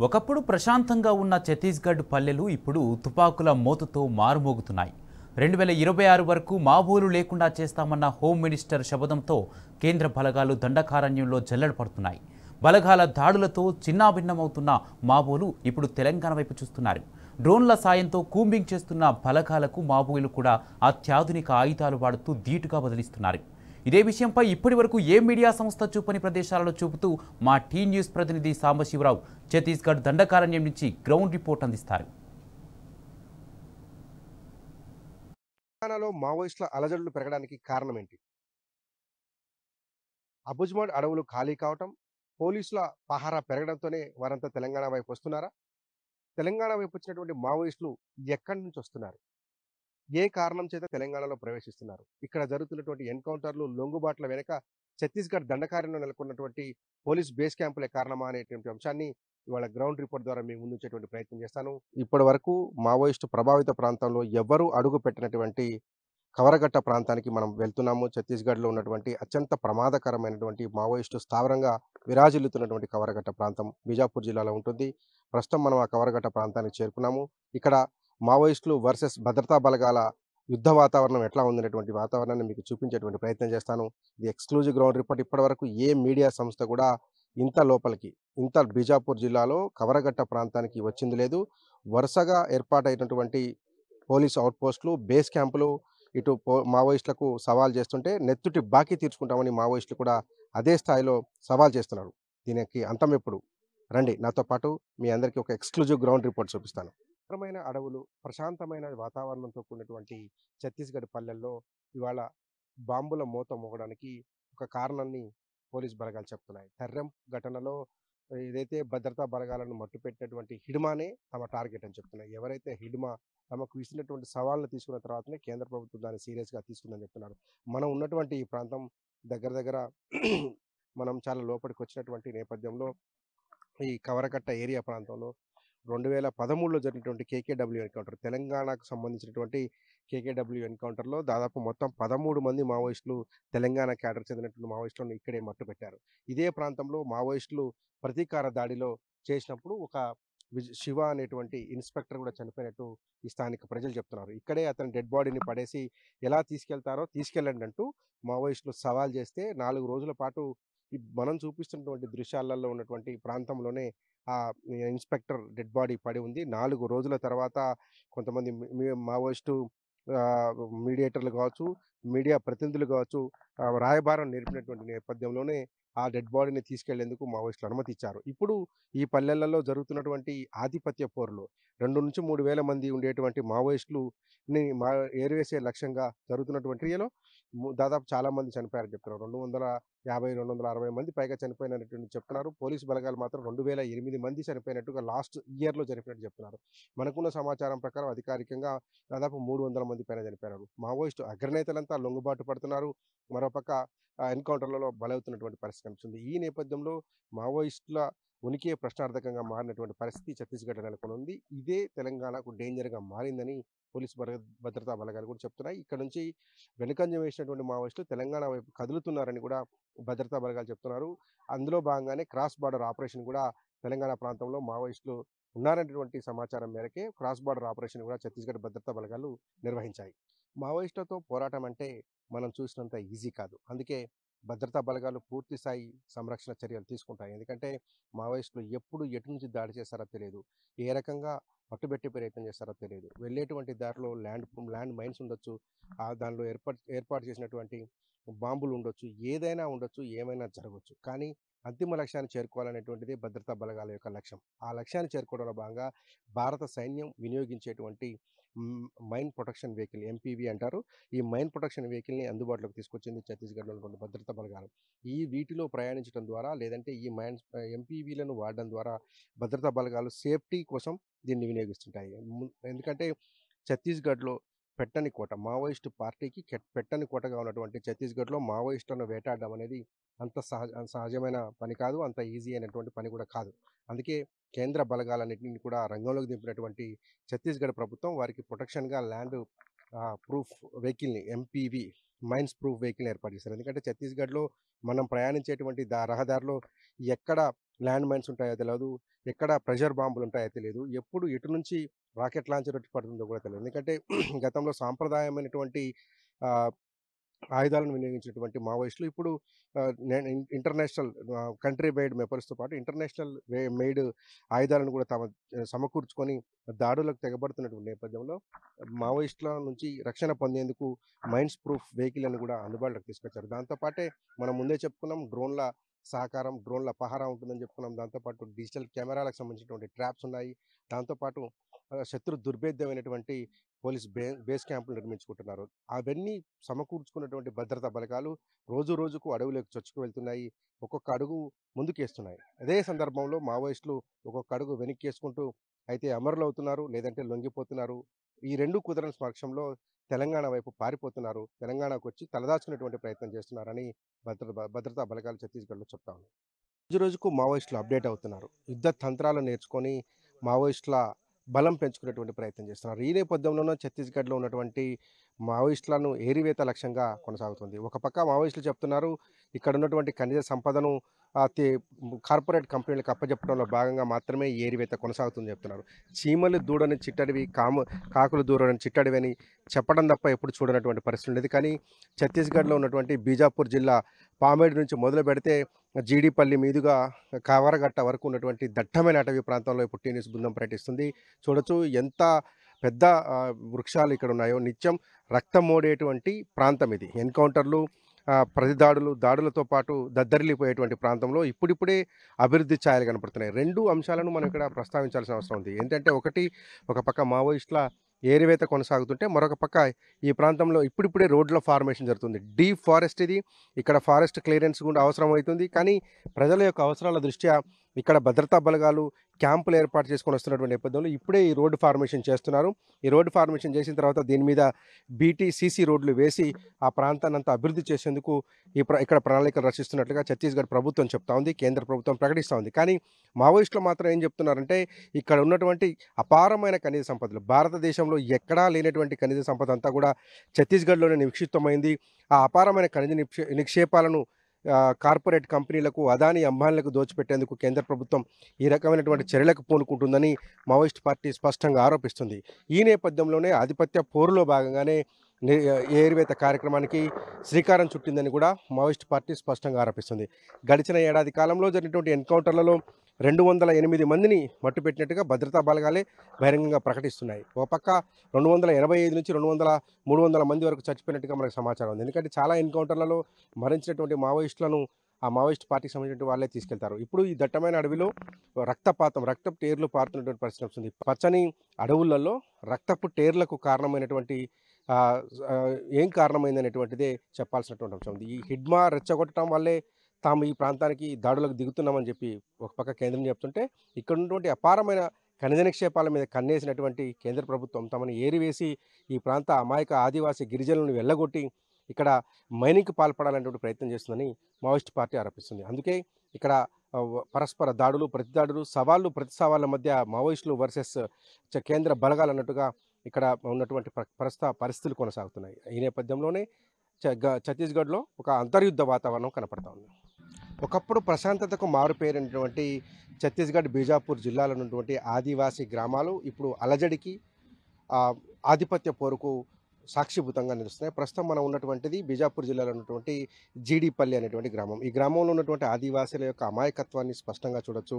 ఒకప్పుడు ప్రశాంతంగా ఉన్న ఛత్తీస్గఢ్ పల్లెలు ఇప్పుడు తుపాకుల మోతతో మారుమోగుతున్నాయి. 2026 వరకు మావోలు లేకుండా చేస్తామన్న హోమ్ మినిస్టర్ శపథంతో కేంద్ర బలగాలు దండకారణ్యంలో జల్లెడ పడుతున్నాయి. బలగాల దాడులతో చిన్నాభిన్నమవుతున్న మావోలు ఇప్పుడు తెలంగాణ వైపు చూస్తున్నారు. డ్రోన్ల సాయంతో కూంబింగ్ చేస్తున్న బలగాలకు మావోలు కూడా అత్యాధునిక ఆయుధాలు వాడుతూ ధీటుగా బదిలిస్తున్నారు. ఇదే విషయంపై ఇప్పటివరకు ఏ మీడియా సంస్థ చూపని ప్రదేశాలలో చూపుతూ మా టీ న్యూస్ ప్రతినిధి సాంబశివరావు ఛత్తీస్గఢ్ దండకారణ్యం నుంచి గ్రౌండ్ రిపోర్ట్ అందిస్తారు. తెలంగాణలో మావోయిస్టుల అలజడులు పెరగడానికి కారణం ఏంటి? అబుజ్మడ్ అడవులు ఖాళీ కావటం, పోలీసుల పహారా పెరగడంతోనే వారంతా తెలంగాణ వైపు వస్తున్నారా? తెలంగాణ వైపు వచ్చినటువంటి మావోయిస్టులు ఎక్కడి నుంచి వస్తున్నారు? ఏ కారణం చేత తెలంగాణలో ప్రవేశిస్తున్నారు? ఇక్కడ జరుగుతున్నటువంటి ఎన్కౌంటర్లు, లొంగుబాట్ల వెనుక ఛత్తీస్గఢ్ దండకారణ్యంలో నెలకొన్నటువంటి పోలీస్ బేస్ క్యాంపులే కారణమా అనేటువంటి అంశాన్ని ఇవాళ గ్రౌండ్ రిపోర్ట్ ద్వారా మేము ముందుంచేటువంటి ప్రయత్నం చేస్తాను. ఇప్పటి వరకు మావోయిస్టు ప్రభావిత ప్రాంతంలో ఎవ్వరూ అడుగు పెట్టినటువంటి కవరగట్ట ప్రాంతానికి మనం వెళ్తున్నాము. ఛత్తీస్గఢ్లో ఉన్నటువంటి అత్యంత ప్రమాదకరమైనటువంటి మావోయిస్టు స్థావరంగా విరాజిల్లుతున్నటువంటి కవరగట్ట ప్రాంతం బీజాపూర్ జిల్లాలో ఉంటుంది. ప్రస్తుతం మనం ఆ కవరగట్ట ప్రాంతానికి చేరుకున్నాము. ఇక్కడ మావోయిస్టులు వర్సెస్ భద్రతా బలగాల యుద్ధ వాతావరణం ఎట్లా ఉందనేటువంటి వాతావరణాన్ని మీకు చూపించేటువంటి ప్రయత్నం చేస్తాను. ఇది ఎక్స్క్లూజివ్ గ్రౌండ్ రిపోర్ట్. ఇప్పటివరకు ఏ మీడియా సంస్థ కూడా ఇంత లోపలికి, ఇంత బీజాపూర్ జిల్లాలో కవరగట్ట ప్రాంతానికి వచ్చింది లేదు. వరుసగా ఏర్పాటైనటువంటి పోలీసు అవుట్ పోస్టులు, బేస్ క్యాంపులు ఇటు మావోయిస్టులకు సవాల్ చేస్తుంటే నెత్తుటి బాకీ తీర్చుకుంటామని మావోయిస్టులు కూడా అదే స్థాయిలో సవాల్ చేస్తున్నారు. దీనికి అంతం ఎప్పుడు? రండి నాతో పాటు మీ అందరికీ ఒక ఎక్స్క్లూజివ్ గ్రౌండ్ రిపోర్ట్ చూపిస్తాను. పవిత్రమైన అడవులు, ప్రశాంతమైన వాతావరణంతో కూడినటువంటి ఛత్తీస్గఢ్ పల్లెల్లో ఇవాళ బాంబుల మోత మోగడానికి ఒక కారణాన్ని పోలీస్ బలగాలు చెప్తున్నాయి. తర్రెం ఘటనలో ఏదైతే భద్రతా బలగాలను మట్టుపెట్టినటువంటి హిడ్మానే తమ టార్గెట్ అని చెప్తున్నాయి. ఎవరైతే హిడ్మా తమకు ఇచ్చినటువంటి సవాళ్ళను తీసుకున్న తర్వాతనే కేంద్ర ప్రభుత్వం దాన్ని సీరియస్గా తీసుకుందని చెప్తున్నారు. మనం ఉన్నటువంటి ఈ ప్రాంతం దగ్గర దగ్గర మనం చాలా లోపలికి వచ్చినటువంటి నేపథ్యంలో ఈ కవరకట్ట ఏరియా ప్రాంతంలో 2013లో జరిగినటువంటి కేకేడబ్ల్యూ ఎన్కౌంటర్, తెలంగాణకు సంబంధించినటువంటి కేకేడబ్ల్యూ ఎన్కౌంటర్లో దాదాపు మొత్తం 13 మంది మావోయిస్టులు తెలంగాణ క్యాడర్ చెందినటువంటి మావోయిస్టులను ఇక్కడే మట్టుపెట్టారు. ఇదే ప్రాంతంలో మావోయిస్టులు ప్రతీకార దాడిలో చేసినప్పుడు ఒక శివ అనేటువంటి ఇన్స్పెక్టర్ కూడా చనిపోయినట్టు ఈ స్థానిక ప్రజలు చెప్తున్నారు. ఇక్కడే అతని డెడ్ బాడీని పడేసి ఎలా తీసుకెళ్తారో తీసుకెళ్ళండి అంటూ మావోయిస్టులు సవాల్ చేస్తే 4 రోజుల పాటు మనం చూపిస్తున్నటువంటి దృశ్యాలలో ఉన్నటువంటి ప్రాంతంలోనే ఆ ఇన్స్పెక్టర్ డెడ్ బాడీ పడి ఉంది. 4 రోజుల తర్వాత కొంతమంది మావోయిస్టు మీడియేటర్లు కావచ్చు, మీడియా ప్రతినిధులు కావచ్చు, రాయబారం నేర్పినటువంటి నేపథ్యంలోనే ఆ డెడ్ బాడీని తీసుకెళ్లేందుకు మావోయిస్టులు అనుమతి ఇచ్చారు. ఇప్పుడు ఈ పల్లెలలో జరుగుతున్నటువంటి ఆధిపత్య పోరులో 2-3 వేల మంది ఉండేటువంటి మావోయిస్టులు ఏరివేసే లక్ష్యంగా జరుగుతున్నటువంటి క్రియలో దాదాపు చాలా మంది చనిపోయారని చెప్తున్నారు. 250-260 మంది పైగా చనిపోయినట్టు చెప్తున్నారు. పోలీసు బలగాలు మాత్రం 2008 మంది చనిపోయినట్టుగా లాస్ట్ ఇయర్లో జరిపినట్టు చెప్తున్నారు. మనకున్న సమాచారం ప్రకారం అధికారికంగా దాదాపు 300 మంది పైన చనిపోయారు. మావోయిస్టు అగ్రనేతలంతా లొంగుబాటు పడుతున్నారు. మరోపక్క ఎన్కౌంటర్లలో బలవుతున్నటువంటి పరిస్థితి కనిపిస్తుంది. ఈ నేపథ్యంలో మావోయిస్టుల ఉనికే ప్రశ్నార్థకంగా మారినటువంటి పరిస్థితి ఛత్తీస్గఢ్ నెలకొని ఉంది. ఇదే తెలంగాణకు డేంజర్గా మారిందని పోలీసు భద్రతా బలగాలు కూడా చెప్తున్నాయి. ఇక్కడ నుంచి వెనుకంజం వేసినటువంటి మావోయిస్టులు తెలంగాణ వైపు కదులుతున్నారని కూడా భద్రతా బలగాలు చెప్తున్నారు. అందులో భాగంగానే క్రాస్ బార్డర్ ఆపరేషన్ కూడా తెలంగాణ ప్రాంతంలో మావోయిస్టులు ఉన్నారనేటువంటి సమాచారం మేరకే క్రాస్ బార్డర్ ఆపరేషన్ కూడా ఛత్తీస్గఢ్ భద్రతా బలగాలు నిర్వహించాయి. మావోయిస్టులతో పోరాటం అంటే మనం చూసినంత ఈజీ కాదు. అందుకే భద్రతా బలగాలు పూర్తి స్థాయి సంరక్షణ చర్యలు తీసుకుంటాయి. ఎందుకంటే మావోయిస్టులు ఎప్పుడు ఎటు నుంచి దాడి చేస్తారో తెలియదు, ఏ రకంగా పట్టుబెట్టే ప్రయత్నం చేస్తారో తెలియదు. వెళ్ళేటువంటి దారిలో ల్యాండ్ మైన్స్ ఉండొచ్చు, దానిలో ఏర్పాటు చేసినటువంటి బాంబులు ఉండొచ్చు, ఏదైనా ఉండొచ్చు, ఏమైనా జరగవచ్చు. కానీ అంతిమ లక్ష్యాన్ని చేరుకోవాలనేటువంటిది భద్రతా బలగాల యొక్క లక్ష్యం. ఆ లక్ష్యాన్ని చేరుకోవడంలో భాగంగా భారత సైన్యం వినియోగించేటువంటి మైన్ ప్రొటెక్షన్ వెహికల్, ఎంపీవీ అంటారు, ఈ మైన్ ప్రొటెక్షన్ వెహికల్ని అందుబాటులోకి తీసుకొచ్చింది ఛత్తీస్గఢ్లో ఉన్నటువంటి భద్రతా బలగాలు. వీటిలో ప్రయాణించడం ద్వారా లేదంటే ఈ ఎంపీవీలను వాడడం ద్వారా భద్రతా బలగాలు సేఫ్టీ కోసం దీన్ని వినియోగిస్తుంటాయి. ఎందుకంటే ఛత్తీస్గఢ్లో పెట్టని కోట, మావోయిస్టు పార్టీకి పెట్టని కోటగా ఉన్నటువంటి ఛత్తీస్గఢ్లో మావోయిస్టులను వేటాడడం అనేది అంత సహజమైన పని కాదు, అంత ఈజీ అయినటువంటి పని కూడా కాదు. అందుకే కేంద్ర బలగాలన్నింటినీ కూడా రంగంలోకి దింపినటువంటి ఛత్తీస్గఢ్ ప్రభుత్వం వారికి ప్రొటెక్షన్గా ల్యాండ్ ప్రూఫ్ వెహికల్ని, ఎంపీవీ మైన్స్ ప్రూఫ్ వెహికల్ని ఏర్పాటు చేశారు. ఎందుకంటే ఛత్తీస్గఢ్లో మనం ప్రయాణించేటువంటి రహదారిలో ఎక్కడ ల్యాండ్ మైన్స్ ఉంటాయో తెలియదు, ఎక్కడ ప్రెషర్ బాంబులు ఉంటాయో తెలియదు, ఎప్పుడు ఎటు నుంచి రాకెట్ లాంచర్ వచ్చి పడుతుందో కూడా తెలియదు. ఎందుకంటే గతంలో సాంప్రదాయమైనటువంటి ఆహ్, ఆయుధాలను వినియోగించినటువంటి మావోయిస్టులు ఇప్పుడు ఇంటర్నేషనల్ కంట్రీ మేడ్ వెపన్స్‌తో పాటు ఇంటర్నేషనల్ మెయిడ్ ఆయుధాలను కూడా సమకూర్చుకొని దాడులకు తెగబడుతున్నటువంటి నేపథ్యంలో మావోయిస్టుల నుంచి రక్షణ పొందేందుకు మైన్స్ ప్రూఫ్ వెహికల్ అని కూడా అందుబాటులోకి తీసుకొచ్చారు. దాంతో పాటే మనం ముందే చెప్పుకున్నాం, డ్రోన్ల సహకారం, డ్రోన్ల పహారా ఉంటుందని చెప్పుకున్నాం. దాంతో పాటు డిజిటల్ కెమెరాలకు సంబంధించినటువంటి ట్రాప్స్ ఉన్నాయి. దాంతో పాటు శత్రు దుర్భేద్యమైనటువంటి పోలీస్ బేస్ క్యాంపులు నిర్మించుకుంటున్నారు. అవన్నీ సమకూర్చుకున్నటువంటి భద్రతా బలగాలు రోజు రోజుకు అడవులోకి చొచ్చుకు వెళ్తున్నాయి. ఒక్కొక్క అడుగు ముందుకేస్తున్నాయి. అదే సందర్భంలో మావోయిస్టులు ఒక్కొక్క అడుగు వెనక్కేసుకుంటూ అయితే అమరులవుతున్నారు, లేదంటే లొంగిపోతున్నారు. ఈ 2 కుదరని పక్షంలో తెలంగాణ వైపు పారిపోతున్నారు. తెలంగాణకొచ్చి తలదాచుకునేటువంటి ప్రయత్నం చేస్తున్నారని భద్రతా బలగాలు ఛత్తీస్‌గఢ్‌లో చెప్తా ఉన్నాయి. రోజు రోజుకు మావోయిస్టులు అప్డేట్ అవుతున్నారు. యుద్ధ తంత్రాలు నేర్చుకొని మావోయిస్టుల బలం పెంచుకునేటువంటి ప్రయత్నం చేస్తున్నారు. ఈ నేపథ్యంలోనే ఛత్తీస్‌గఢ్‌లో ఉన్నటువంటి మావోయిస్టులను ఏరివేత లక్ష్యంగా కొనసాగుతుంది. ఒక పక్క మావోయిస్టులు చెప్తున్నారు, ఇక్కడ ఉన్నటువంటి ఖనిజ సంపదను ఆహ్, తే కార్పొరేట్ కంపెనీలకు అప్పజెప్పడంలో భాగంగా మాత్రమే ఈ ఏరివేత కొనసాగుతుందని చెప్తున్నారు. చీమలు దూడని చిట్టడివి, కాకులు దూరని చిట్టడివి అని చెప్పడం తప్ప ఎప్పుడు చూడనటువంటి పరిస్థితి ఉండేది. కానీ ఛత్తీస్‌గఢ్‌లో ఉన్నటువంటి బీజాపూర్ జిల్లా పామేడు నుంచి మొదలుపెడితే జీడిపల్లి మీదుగా కావరగట్ట వరకు ఉన్నటువంటి దట్టమైన అటవీ ప్రాంతంలో ఇప్పుడు టీ న్యూస్ బృందం పర్యటిస్తుంది. చూడొచ్చు ఎంత పెద్ద వృక్షాలు ఇక్కడ ఉన్నాయో. నిత్యం రక్తం మోడేటువంటి ప్రాంతం ఇది. ఎన్‌కౌంటర్లు, దాడులతో పాటు దద్దరిల్లిపోయేటువంటి ప్రాంతంలో ఇప్పుడిప్పుడే అభివృద్ధి ఛాయలు కనపడుతున్నాయి. 2 అంశాలను మనం ఇక్కడ ప్రస్తావించాల్సిన అవసరం ఉంది. ఏంటంటే ఒకటి, ఒక పక్క మావోయిస్టుల ఏరివేత కొనసాగుతుంటే, మరొక పక్క ఈ ప్రాంతంలో ఇప్పుడిప్పుడే రోడ్ల ఫార్మేషన్ జరుగుతుంది. డీప్ ఫారెస్ట్ ఇది. ఇక్కడ ఫారెస్ట్ క్లియరెన్స్ కూడా అవసరమవుతుంది. కానీ ప్రజల యొక్క అవసరాల దృష్ట్యా ఇక్కడ భద్రతా బలగాలు క్యాంపులు ఏర్పాటు చేసుకొని వస్తున్నటువంటి నేపథ్యంలో ఇప్పుడే ఈ రోడ్డు ఫార్మేషన్ చేస్తున్నారు. ఈ రోడ్డు ఫార్మేషన్ చేసిన తర్వాత దీని మీద సీసీ రోడ్లు వేసి ఆ ప్రాంతాన్ని అంతా అభివృద్ధి చేసేందుకు ఇక్కడ ప్రణాళికలు రచిస్తున్నట్లుగా ఛత్తీస్‌గఢ్ ప్రభుత్వం చెప్తా ఉంది. కేంద్ర ప్రభుత్వం ప్రకటిస్తూ ఉంది. కానీ మావోయిస్టులు మాత్రం ఏం చెప్తున్నారంటే, ఇక్కడ ఉన్నటువంటి అపారమైన ఖనిజ సంపదలు, భారతదేశంలో ఎక్కడా లేనటువంటి ఖనిజ సంపద అంతా కూడా ఛత్తీస్‌గఢ్‌లోనే నిక్షిప్తమైంది. ఆ అపారమైన ఖనిజ నిక్షేపాలను కార్పొరేట్ కంపెనీలకు, అదానీ, అంబానీలకు దోచిపెట్టేందుకు కేంద్ర ప్రభుత్వం ఈ రకమైనటువంటి చర్యలకు పూనుకుంటుందని మావోయిస్ట్ పార్టీ స్పష్టంగా ఆరోపిస్తుంది. ఈ నేపథ్యంలోనే ఆధిపత్య పోరులో భాగంగానే ఏరివేత కార్యక్రమానికి శ్రీకారం చుట్టిందని కూడా మావోయిస్ట్ పార్టీ స్పష్టంగా ఆరోపిస్తుంది. గడిచిన ఏడాది కాలంలో జరిగినటువంటి ఎన్‌కౌంటర్లలో 208 మందిని మట్టుపెట్టినట్టుగా భద్రతా బలగాలే బహిరంగంగా ప్రకటిస్తున్నాయి. ఒక పక్క 285 నుంచి 300 మంది వరకు చచ్చిపోయినట్టుగా మనకు సమాచారం ఉంది. ఎందుకంటే చాలా ఎన్‌కౌంటర్లలో మరణించినటువంటి మావోయిస్టులను ఆ మావోయిస్ట్ పార్టీకి సంబంధించిన వాళ్ళే తీసుకెళ్తారు. ఇప్పుడు ఈ దట్టమైన అడవిలో రక్తపు టేర్లు పారుతున్నటువంటి పరిస్థితి వస్తుంది. పచ్చని అడవులలో రక్తపు టేర్లకు కారణమైనటువంటి ఏం కారణమైందనేటువంటిదే చెప్పాల్సినటువంటి అంశం ఉంది. ఈ హిడ్మా రెచ్చగొట్టడం వల్లే తాము ఈ ప్రాంతానికి దాడులకు దిగుతున్నామని చెప్పి ఒక పక్క కేంద్రం చెప్తుంటే, ఇక్కడ ఉన్నటువంటి అపారమైన ఖనిజ నిక్షేపాల మీద కన్నేసినటువంటి కేంద్ర ప్రభుత్వం తమను ఏరివేసి ఈ ప్రాంత అమాయక ఆదివాసీ గిరిజనులను వెళ్ళగొట్టి ఇక్కడ మైనింగ్‌కి పాల్పడాలనేటువంటి ప్రయత్నం చేస్తుందని మావోయిస్ట్ పార్టీ ఆరోపిస్తుంది. అందుకే ఇక్కడ పరస్పర దాడులు, ప్రతి సవాళ్ళ మధ్య మావోయిస్టులు వర్సెస్ కేంద్ర బలగాలు అన్నట్టుగా ఇక్కడ ఉన్నటువంటి పరిస్థితులు కొనసాగుతున్నాయి. ఈ నేపథ్యంలోనే ఛత్తీస్‌గఢ్‌లో ఒక అంతర్యుద్ధ వాతావరణం కనపడతా ఉంది. ఒకప్పుడు ప్రశాంతతకు మారుపేరినటువంటి ఛత్తీస్‌గఢ్, బీజాపూర్ జిల్లాలో ఉన్నటువంటి ఆదివాసీ గ్రామాలు ఇప్పుడు అలజడికి, ఆధిపత్య పోరుకు సాక్షిభూతంగా నిలుస్తున్నాయి. ప్రస్తుతం మనం ఉన్నటువంటిది బీజాపూర్ జిల్లాలో ఉన్నటువంటి జీడిపల్లి అనేటువంటి గ్రామం. ఈ గ్రామంలో ఉన్నటువంటి ఆదివాసీల యొక్క అమాయకత్వాన్ని స్పష్టంగా చూడొచ్చు.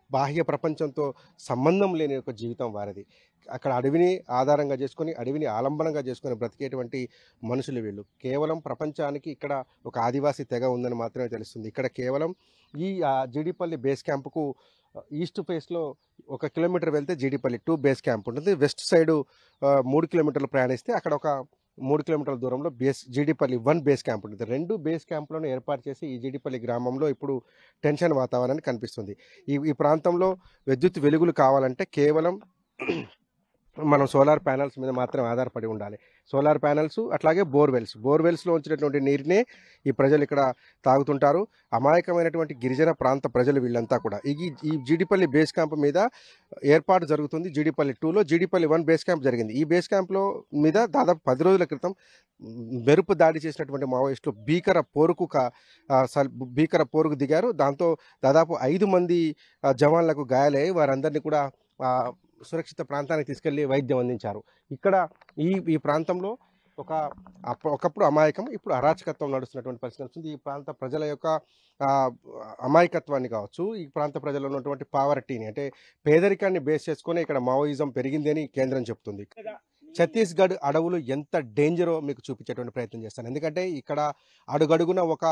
బాహ్య ప్రపంచంతో సంబంధం లేని ఒక జీవితం వారిది. అక్కడ అడవిని ఆధారంగా చేసుకొని, అడవిని ఆలంబనంగా చేసుకొని బ్రతికేటువంటి మనుషులు వీళ్ళు. కేవలం ప్రపంచానికి ఇక్కడ ఒక ఆదివాసీ తెగ ఉందని మాత్రమే తెలుస్తుంది. ఇక్కడ కేవలం ఈ జీడిపల్లి బేస్ క్యాంపుకు ఈస్ట్ ఫేస్‌లో 1 కిలోమీటర్ వెళ్తే జీడిపల్లి 2 బేస్ క్యాంప్ ఉంటుంది. వెస్ట్ సైడు 3 కిలోమీటర్లు ప్రయాణిస్తే అక్కడ ఒక 3 కిలోమీటర్ల దూరంలో జీడిపల్లి 1 బేస్ క్యాంప్ ఉంటుంది. 2 బేస్ క్యాంపులను ఏర్పాటు చేసి ఈ జీడిపల్లి గ్రామంలో ఇప్పుడు టెన్షన్ వాతావరణాన్ని కనిపిస్తుంది. ఈ ప్రాంతంలో విద్యుత్ వెలుగులు కావాలంటే కేవలం మనం సోలార్ ప్యానెల్స్ మీద మాత్రం ఆధారపడి ఉండాలి. సోలార్ ప్యానెల్స్ అట్లాగే బోర్‌వెల్స్‌లో ఉంచినటువంటి నీరునే ఈ ప్రజలు ఇక్కడ తాగుతుంటారు. అమాయకమైనటువంటి గిరిజన ప్రాంత ప్రజలు వీళ్ళంతా కూడా. ఈ జీడిపల్లి బేస్ క్యాంప్ మీద ఏర్పాటు జరుగుతుంది. జీడిపల్లి 2లో జీడిపల్లి 1 బేస్ క్యాంప్ జరిగింది. ఈ బేస్ క్యాంప్‌లో మీద దాదాపు 10 రోజుల క్రితం మెరుపు దాడి చేసినటువంటి మావోయిస్టులు భీకర పోరుకు దిగారు. దాంతో దాదాపు 5 మంది జవాన్లకు గాయాలయ్యాయి. వారందరినీ కూడా సురక్షిత ప్రాంతానికి తీసుకెళ్లి వైద్యం అందించారు. ఇక్కడ ఈ ప్రాంతంలో ఒకప్పుడు అమాయకం, ఇప్పుడు అరాచకత్వం నడుస్తున్నటువంటి పరిస్థితి వస్తుంది. ఈ ప్రాంత ప్రజల యొక్క అమాయకత్వాన్ని కావచ్చు, ఈ ప్రాంత ప్రజల్లో ఉన్నటువంటి పావర్టీని అంటే పేదరికాన్ని బేస్ చేసుకొని ఇక్కడ మావోయిజం పెరిగింది అని కేంద్రం చెప్తుంది. ఛత్తీస్గఢ్ అడవులు ఎంత డేంజరో మీకు చూపించేటువంటి ప్రయత్నం చేస్తాను. ఎందుకంటే ఇక్కడ అడుగడుగున ఒక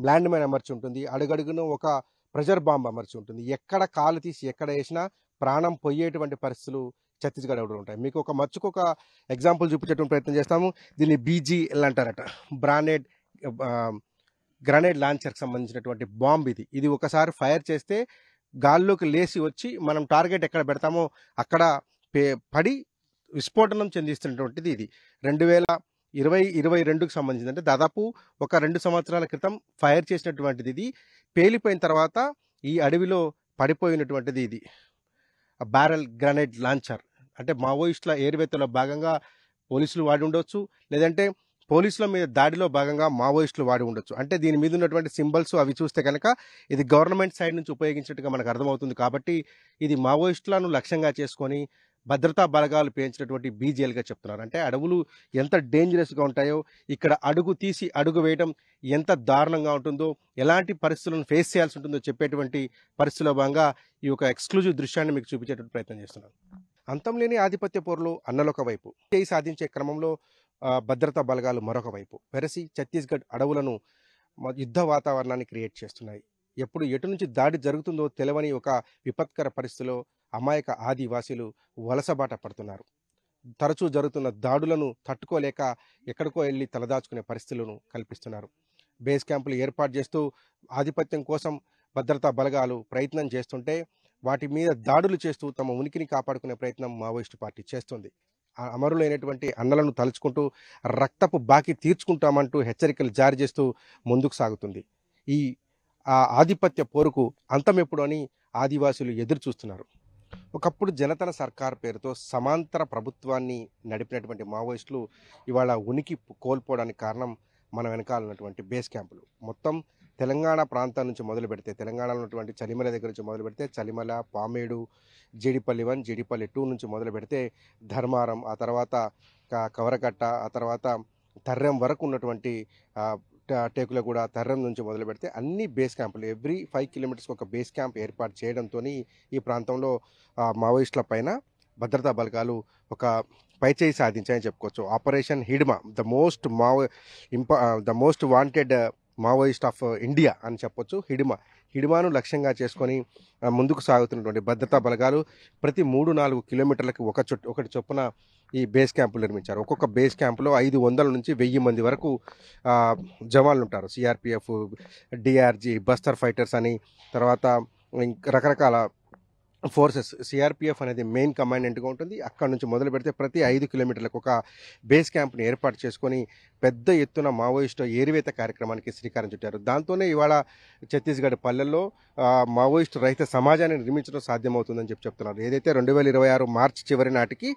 ల్యాండ్ మైన్ అమర్చి ఉంటుంది, అడుగడుగున ఒక ప్రెషర్ బాంబ్ అమర్చి ఉంటుంది. ఎక్కడ కాలు తీసి ఎక్కడ వేసినా ప్రాణం పోయేటువంటి పరిస్థితులు ఛత్తీస్గఢ్ అడవులు ఉంటాయి. మీకు ఒక మచ్చుకొక ఎగ్జాంపుల్ చూపించేటువంటి ప్రయత్నం చేస్తాము. దీన్ని BGL అంటారట, గ్రానైడ్ లాంచర్కి సంబంధించినటువంటి బాంబ్ ఇది ఒకసారి ఫైర్ చేస్తే గాల్లోకి లేచి వచ్చి మనం టార్గెట్ ఎక్కడ పెడతామో అక్కడ పడి విస్ఫోటనం చెందిస్తున్నటువంటిది. ఇది 2022కు సంబంధించింది. అంటే దాదాపు ఒక 2 సంవత్సరాల క్రితం ఫైర్ చేసినటువంటిది. ఇది పేలిపోయిన తర్వాత ఈ అడవిలో పడిపోయినటువంటిది. ఇది బ్యారెల్ గ్రానైడ్ లాంచర్. అంటే మావోయిస్టుల ఏరివేతలో భాగంగా పోలీసులు వాడి ఉండొచ్చు, లేదంటే పోలీసుల మీద దాడిలో భాగంగా మావోయిస్టులు వాడి ఉండొచ్చు. అంటే దీని మీద ఉన్నటువంటి సింబల్స్ అవి చూస్తే కనుక ఇది గవర్నమెంట్ సైడ్ నుంచి ఉపయోగించినట్టుగా మనకు అర్థమవుతుంది. కాబట్టి ఇది మావోయిస్టులను లక్ష్యంగా చేసుకొని భద్రతా బలగాలు పేయించినటువంటి BGLగా చెప్తున్నారు. అంటే అడవులు ఎంత డేంజరస్గా ఉంటాయో, ఇక్కడ అడుగు తీసి అడుగు వేయడం ఎంత దారుణంగా ఉంటుందో, ఎలాంటి పరిస్థితులను ఫేస్ చేయాల్సి ఉంటుందో చెప్పేటువంటి పరిస్థితుల్లో భాగంగా ఈ యొక్క ఎక్స్క్లూజివ్ దృశ్యాన్ని మీకు చూపించేటువంటి ప్రయత్నం చేస్తున్నాను. అంతం లేని ఆధిపత్య పోరులో అన్నలొక వైపు, చేయి సాధించే క్రమంలో భద్రతా బలగాలు మరొక వైపు వెరసి ఛత్తీస్గఢ్ అడవులను యుద్ధ వాతావరణాన్ని క్రియేట్ చేస్తున్నాయి. ఎప్పుడు ఎటు నుంచి దాడి జరుగుతుందో తెలవని ఒక విపత్కర పరిస్థితిలో అమాయక ఆదివాసీలు వలసబాట పడుతున్నారు. తరచూ జరుగుతున్న దాడులను తట్టుకోలేక ఎక్కడికో వెళ్ళి తలదాచుకునే పరిస్థితులను కల్పిస్తున్నారు. బేస్ క్యాంపులు ఏర్పాటు చేస్తూ ఆధిపత్యం కోసం భద్రతా బలగాలు ప్రయత్నం చేస్తుంటే వాటి మీద దాడులు చేస్తూ తమ ఉనికిని కాపాడుకునే ప్రయత్నం మావోయిస్టు పార్టీ చేస్తుంది. అమరులైనటువంటి అన్నలను తలుచుకుంటూ రక్తపు బాకీ తీర్చుకుంటామంటూ హెచ్చరికలు జారీ చేస్తూ ముందుకు సాగుతుంది. ఈ ఆధిపత్య పోరుకు అంతం ఎప్పుడు అని ఆదివాసీలు ఎదురు చూస్తున్నారు. ఒకప్పుడు జనతన సర్కార్ పేరుతో సమాంతర ప్రభుత్వాన్ని నడిపినటువంటి మావోయిస్టులు ఇవాళ ఉనికి కోల్పోవడానికి కారణం మన వెనకాల ఉన్నటువంటి బేస్ క్యాంపులు. మొత్తం తెలంగాణ ప్రాంతం నుంచి మొదలు పెడితే, తెలంగాణలో ఉన్నటువంటి చలిమల దగ్గర నుంచి మొదలు పెడితే చలిమల, పామేడు, జీడిపల్లి 1, జీడిపల్లి 2 నుంచి మొదలు పెడితే ధర్మారం, ఆ తర్వాత కవరకట్ట, ఆ తర్వాత తర్రెం వరకు ఉన్నటువంటి టేకులగూడ, తర్రెం నుంచి మొదలు పెడితే అన్ని బేస్ క్యాంపులు ఎవ్రీ 5 కిలోమీటర్స్కి ఒక బేస్ క్యాంప్ ఏర్పాటు చేయడంతో ఈ ప్రాంతంలో మావోయిస్టుల పైన భద్రతా బలగాలు ఒక పైచేయి సాధించాయని చెప్పుకోవచ్చు. Operation Hidma, the most wanted Maoist of India అని చెప్పొచ్చు. హిడ్మాను లక్ష్యంగా చేసుకొని ముందుకు సాగుతున్నటువంటి భద్రతా బలగాలు ప్రతి 3-4 కిలోమీటర్లకు ఒకటి చొప్పున ఈ బేస్ క్యాంపులు నిర్మించారు. ఒక్కొక్క బేస్ క్యాంపులో 500 నుంచి 1000 మంది వరకు జవాన్లు ఉంటారు. CRPF, DRG, బస్తర్ ఫైటర్స్ అని, తర్వాత రకరకాల ఫోర్సెస్. CRPF అనేది మెయిన్ కమాండెంట్గా ఉంటుంది. అక్కడ నుంచి మొదలు పెడితే ప్రతి 5 కిలోమీటర్లకు ఒక బేస్ క్యాంప్ని ఏర్పాటు చేసుకొని పెద్ద ఎత్తున మావోయిస్టు ఏరివేత కార్యక్రమానికి శ్రీకారం చుట్టారు. దాంతోనే ఇవాళ ఛత్తీస్గఢ్ పల్లెల్లో మావోయిస్టు రహిత సమాజాన్ని నిర్మించడం సాధ్యమవుతుందని చెప్తున్నారు. ఏదైతే 2026 మార్చి చివరి నాటికి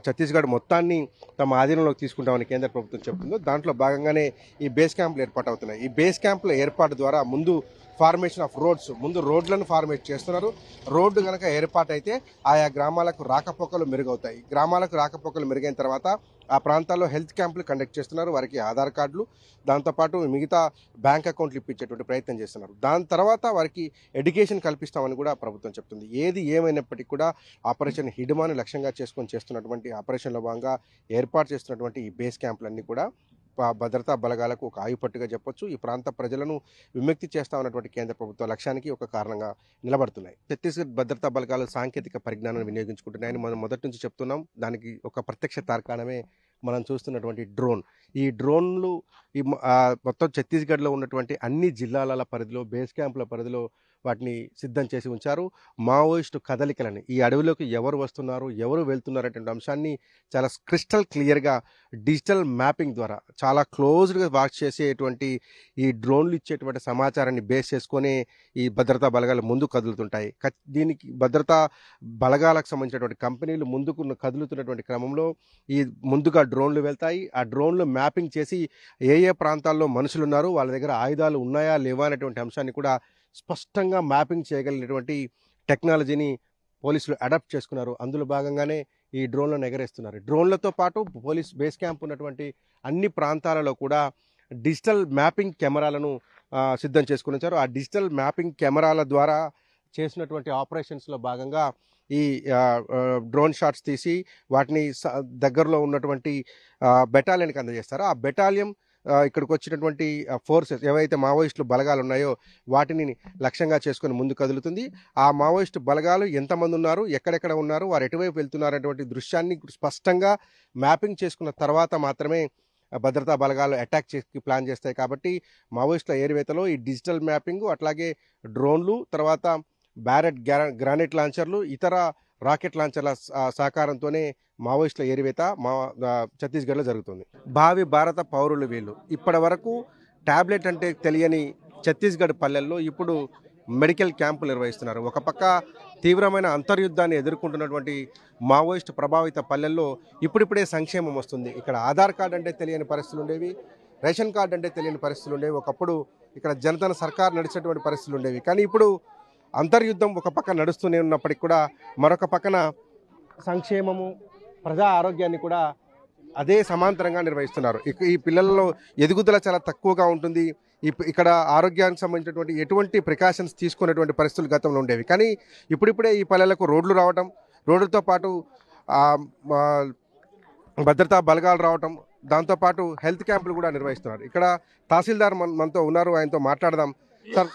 ఛత్తీస్గఢ్ మొత్తాన్ని తమ ఆధీనంలోకి తీసుకుంటామని కేంద్ర ప్రభుత్వం చెప్తుందో దాంట్లో భాగంగానే ఈ బేస్ క్యాంపులు ఏర్పాటు అవుతున్నాయి. ఈ బేస్ క్యాంపుల ఏర్పాటు ద్వారా ముందు ఫార్మేషన్ ఆఫ్ రోడ్లను ఫార్మేట్ చేస్తున్నారు. రోడ్డు కనుక ఏర్పాటైతే ఆయా గ్రామాలకు రాకపోకలు మెరుగవుతాయి. గ్రామాలకు రాకపోకలు మెరుగైన తర్వాత ఆ ప్రాంతాల్లో హెల్త్ క్యాంపులు కండక్ట్ చేస్తున్నారు. వారికి ఆధార్ కార్డులు, దాంతోపాటు మిగతా బ్యాంక్ అకౌంట్లు ఇప్పించేటువంటి ప్రయత్నం చేస్తున్నారు. దాని తర్వాత వారికి ఎడ్యుకేషన్ కల్పిస్తామని కూడా ప్రభుత్వం చెప్తుంది. ఏది ఏమైనప్పటికీ కూడా ఆపరేషన్ హిడ్మాను లక్ష్యంగా చేసుకొని చేస్తున్నటువంటి ఆపరేషన్లో భాగంగా ఏర్పాటు చేస్తున్నటువంటి ఈ బేస్ క్యాంపులన్నీ కూడా భద్రతా బలగాలకు ఒక ఆయుపట్టుగా చెప్పొచ్చు. ఈ ప్రాంత ప్రజలను విముక్తి చేస్తామన్నటువంటి కేంద్ర ప్రభుత్వ లక్ష్యానికి ఒక కారణంగా నిలబడుతున్నాయి. ఛత్తీస్గఢ్ భద్రతా బలగాలు సాంకేతిక పరిజ్ఞానాన్ని వినియోగించుకుంటున్నాయని మనం మొదటి నుంచి చెప్తున్నాం. దానికి ఒక ప్రత్యక్ష తార్కాణమే మనం చూస్తున్నటువంటి డ్రోన్. ఈ డ్రోన్లు మొత్తం ఛత్తీస్గఢ్లో ఉన్నటువంటి అన్ని జిల్లాల పరిధిలో, బేస్ క్యాంపుల పరిధిలో వాటిని సిద్ధం చేసి ఉంచారు. మావోయిస్టు కదలికలని, ఈ అడవిలోకి ఎవరు వస్తున్నారు, ఎవరు వెళ్తున్నారనేటువంటి అంశాన్ని చాలా క్రిస్టల్ క్లియర్‌గా డిజిటల్ మ్యాపింగ్ ద్వారా చాలా క్లోజ్డ్‌గా వాచ్ చేసేటువంటి ఈ డ్రోన్‌లు ఇచ్చేటువంటి సమాచారాన్ని బేస్ చేసుకొని ఈ భద్రతా బలగాలు ముందుకు కదులుతుంటాయి. దీనికి భద్రతా బలగాలకు సంబంధించినటువంటి కంపెనీలు ముందుకు కదులుతున్నటువంటి క్రమంలో ఈ ముందుగా డ్రోన్‌లు వెళ్తాయి. ఆ డ్రోన్‌లు మ్యాపింగ్ చేసి ఏ ఏ ప్రాంతాల్లో మనుషులున్నారు, వాళ్ళ దగ్గర ఆయుధాలు ఉన్నాయా లేవా అనేటువంటి అంశాన్ని కూడా స్పష్టంగా మ్యాపింగ్ చేయగలిగినటువంటి టెక్నాలజీని పోలీసులు అడాప్ట్ చేసుకున్నారు. అందులో భాగంగానే ఈ డ్రోన్లను ఎగరేస్తున్నారు. డ్రోన్లతో పాటు పోలీస్ బేస్ క్యాంప్ ఉన్నటువంటి అన్ని ప్రాంతాలలో కూడా డిజిటల్ మ్యాపింగ్ కెమెరాలను సిద్ధం చేసుకుని వచ్చారు. ఆ డిజిటల్ మ్యాపింగ్ కెమెరాల ద్వారా చేసినటువంటి ఆపరేషన్స్లో భాగంగా ఈ డ్రోన్ షాట్స్ తీసి వాటిని దగ్గరలో ఉన్నటువంటి బెటాలియన్కి అందజేస్తారు. ఆ బెటాలియన్ ఇక్కడికి వచ్చినటువంటి ఫోర్సెస్ ఏవైతే మావోయిస్టులు బలగాలు ఉన్నాయో వాటిని లక్ష్యంగా చేసుకొని ముందు కదులుతుంది. ఆ మావోయిస్టు బలగాలు ఎంతమంది ఉన్నారు, ఎక్కడెక్కడ ఉన్నారు, వారు ఎటువైపు వెళ్తున్నారు అనేటువంటి దృశ్యాన్ని స్పష్టంగా మ్యాపింగ్ చేసుకున్న తర్వాత మాత్రమే భద్రతా బలగాలు అటాక్ చేసి ప్లాన్ చేస్తాయి. కాబట్టి మావోయిస్టుల ఏరివేతలో ఈ డిజిటల్ మ్యాపింగ్, అట్లాగే డ్రోన్లు, తర్వాత బ్యారెట్ గ్రానైట్ లాంచర్లు, ఇతర రాకెట్ లాంచర్ల సహకారంతోనే మావోయిస్టుల ఏరివేత ఛత్తీస్గఢ్లో జరుగుతుంది. భావి భారత పౌరులు వీళ్ళు. ఇప్పటి వరకు ట్యాబ్లెట్ అంటే తెలియని ఛత్తీస్గఢ్ పల్లెల్లో ఇప్పుడు మెడికల్ క్యాంపులు నిర్వహిస్తున్నారు. ఒక పక్క తీవ్రమైన అంతర్యుద్ధాన్ని ఎదుర్కొంటున్నటువంటి మావోయిస్టు ప్రభావిత పల్లెల్లో ఇప్పుడిప్పుడే సంక్షేమం వస్తుంది. ఇక్కడ ఆధార్ కార్డు అంటే తెలియని పరిస్థితులు ఉండేవి, రేషన్ కార్డు అంటే తెలియని పరిస్థితులు ఉండేవి. ఒకప్పుడు ఇక్కడ జనతన సర్కార్ నడిచేటువంటి పరిస్థితులు ఉండేవి. కానీ ఇప్పుడు అంతర్యుద్ధం ఒక పక్క నడుస్తూనే ఉన్నప్పటికీ కూడా మరొక పక్కన సంక్షేమము, ప్రజా ఆరోగ్యాన్ని కూడా అదే సమాంతరంగా నిర్వహిస్తున్నారు. ఈ పిల్లలలో ఎదుగుదల చాలా తక్కువగా ఉంటుంది. ఇక్కడ ఆరోగ్యానికి సంబంధించినటువంటి ఎటువంటి ప్రికాషన్స్ తీసుకునేటువంటి పరిస్థితులు గతంలో ఉండేవి. కానీ ఇప్పుడిప్పుడే ఈ పల్లెలకు రోడ్లు రావటం, రోడ్లతో పాటు భద్రతా బలగాలు రావటం, దాంతోపాటు హెల్త్ క్యాంపులు కూడా నిర్వహిస్తున్నారు. ఇక్కడ తహసీల్దార్ మనతో ఉన్నారు, ఆయనతో మాట్లాడదాం. సార్,